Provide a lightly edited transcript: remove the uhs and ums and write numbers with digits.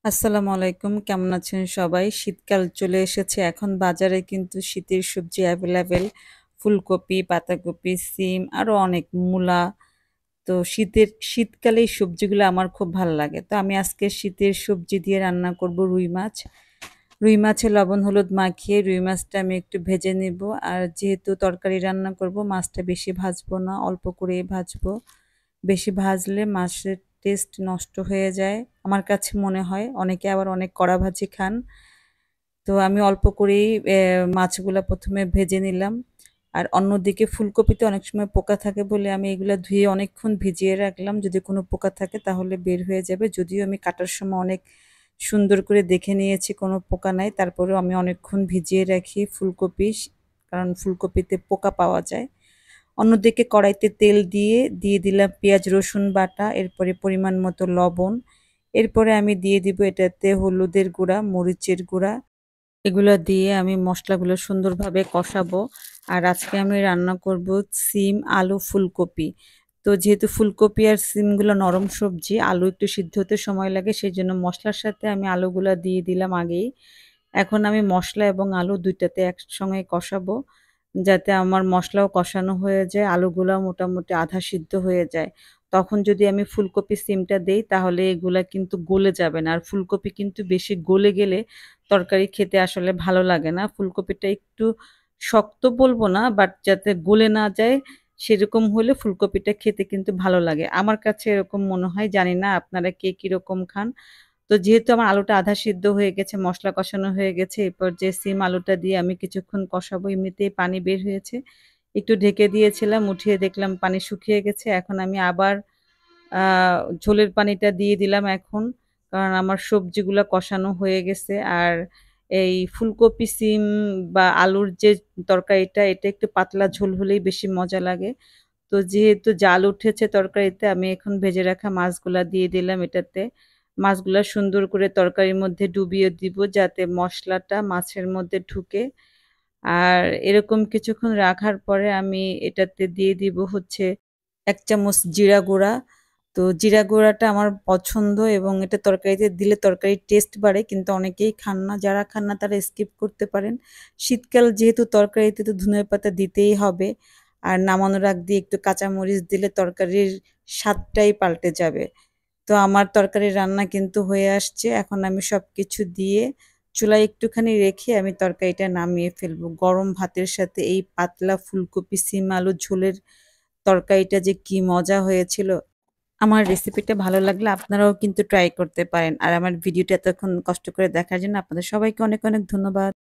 আসসালামু আলাইকুম। কেমন আছেন সবাই? শীতকাল চলে এসেছে। এখন বাজারে কিন্তু শীতের সবজি এভেইলেবল। ফুলকপি, পাতাকপি, সিম আরো অনেক মূলা। তো শীতকালে এই সবজিগুলো আমার খুব ভাল লাগে। তো আমি আজকে শীতের সবজি দিয়ে রান্না করব রুই মাছ। রুই মাছে লবণ হলুদ মাখিয়ে রুই মাছটা আমি একটু ভেজে নিব। আর যেহেতু তরকারি রান্না করব মাছটা বেশি ভাজবো না, অল্প করেই ভাজবো। বেশি ভাজলে মাছের টেস্ট নষ্ট হয়ে যায়। আমার কাছে মনে হয়। অনেকে আবার অনেক কড়া ভাজি খান। তো আমি অল্প করেই মাছগুলা ১ম এ ভেজে নিলাম। আর অন্যদিকে ফুলকপিতে অনেক সময় পোকা থাকে বলে আমি এগুলা ধুয়ে অনেকক্ষণ ভিজিয়ে রাখলাম। যদি কোনো পোকা থাকে তাহলে বের হয়ে যাবে। যদিও আমি কাটার সময় অনেক সুন্দর করে দেখে নিয়েছি কোনো পোকা নাই। তারপরেও আমি অনেকক্ষণ ভিজিয়ে রাখি ফুলকপি কারণ ফুলকপিতে পোকা পাওয়া যায়। অন্যদিকে কড়াইতে তেল দিয়ে দিলাম পেঁয়াজ রসুন বাটা, এরপরে পরিমাণ মতো লবণ। এরপরে আমি দিয়ে দিব এটাতে হলুদের গুঁড়া, মরিচের গুঁড়া। এগুলা দিয়ে আমি মসলাগুলো সুন্দরভাবে কষাবো। আর আজকে আমি রান্না করব সিম, আলু, ফুলকপি। তো যেহেতু ফুলকপি আর সিমগুলো নরম সবজি, আলু একটু সিদ্ধ হতে সময় লাগে, সেজন্য মসলার সাথে আমি আলুগুলা দিয়ে দিলাম আগেই। এখন আমি মসলা এবং আলু ২ টাতে একসঙ্গে কষাবো। যাতে আমার মসলাও কষানো হয়ে যায়, আলুগুলাও মোটামুটি আধা সিদ্ধ হয়ে যায়। তখন যদি আমি ফুলকপি, সিমটা দেই তাহলে এগুলা কিন্তু গলে যাবে না। আর ফুলকপি কিন্তু বেশি গলে গেলে তরকারি খেতে আসলে ভালো লাগে না। ফুলকপিটা একটু শক্ত বলবো না, বাট যাতে গলে না যায় সেরকম হলে ফুলকপিটা খেতে কিন্তু ভালো লাগে। আমার কাছে এরকম মনে হয়, জানি না আপনারা কে কিরকম খান। তো যেহেতু আমার আলুটা আধা সিদ্ধ হয়ে গেছে, মসলা কষানো হয়ে গেছে, এরপর যে সিম আলুটা দিয়ে আমি কিছুক্ষণ কষাবো। এমনিতেই পানি বের হয়েছে। একটু ঢেকে দিয়েছিলাম, উঠিয়ে দেখলাম পানি শুকিয়ে গেছে। এখন আমি আবার আ ঝোলের পানিটা দিয়ে দিলাম এখন। কারণ আমার সবজিগুলা কষানো হয়ে গেছে। আর এই ফুলকপি, সিম বা আলুর যে তরকারিটা এটা একটু পাতলা ঝোল হলেই বেশি মজা লাগে। তো যেহেতু জাল উঠেছে তরকারিতে আমি এখন ভেজে রাখা মাছগুলা দিয়ে দিলাম এটাতে। মাছগুলা সুন্দর করে তরকারির মধ্যে ডুবিয়ে দিব যাতে মসলাটা মাছের মধ্যে ঢুকে। আর এরকম কিছুক্ষণ রাখার পরে আমি এটাতে দিয়ে দিব হচ্ছে ১ চামচ জিরা গুঁড়া। তো জিরা গুঁড়াটা আমার পছন্দ এবং এটা তরকারিতে দিলে তরকারির টেস্ট বাড়ে, কিন্তু অনেকেই খান না। যারা খান না তারা স্কিপ করতে পারেন। শীতকাল যেহেতু তরকারিতে তো ধনিয়া পাতা দিতেই হবে। আর নামানোর আগ দিয়ে একটু কাঁচামরিচ দিলে তরকারির স্বাদটাই পাল্টে যাবে। তো আমার তরকারির রান্না কিন্তু হয়ে আসছে। এখন আমি সবকিছু দিয়ে চুলায় একটুখানি রেখে আমি তরকারিটা নামিয়ে ফেলবো। গরম ভাতের সাথে এই পাতলা ফুলকপি, সিম, আলুর ঝোলের তরকারিটা যে কি মজা হয়েছিল! আমার রেসিপিটা ভালো লাগলে আপনারাও কিন্তু ট্রাই করতে পারেন। আর আমার ভিডিওটা এতক্ষণ কষ্ট করে দেখার জন্য আপনাদের সবাইকে অনেক, অনেক ধন্যবাদ।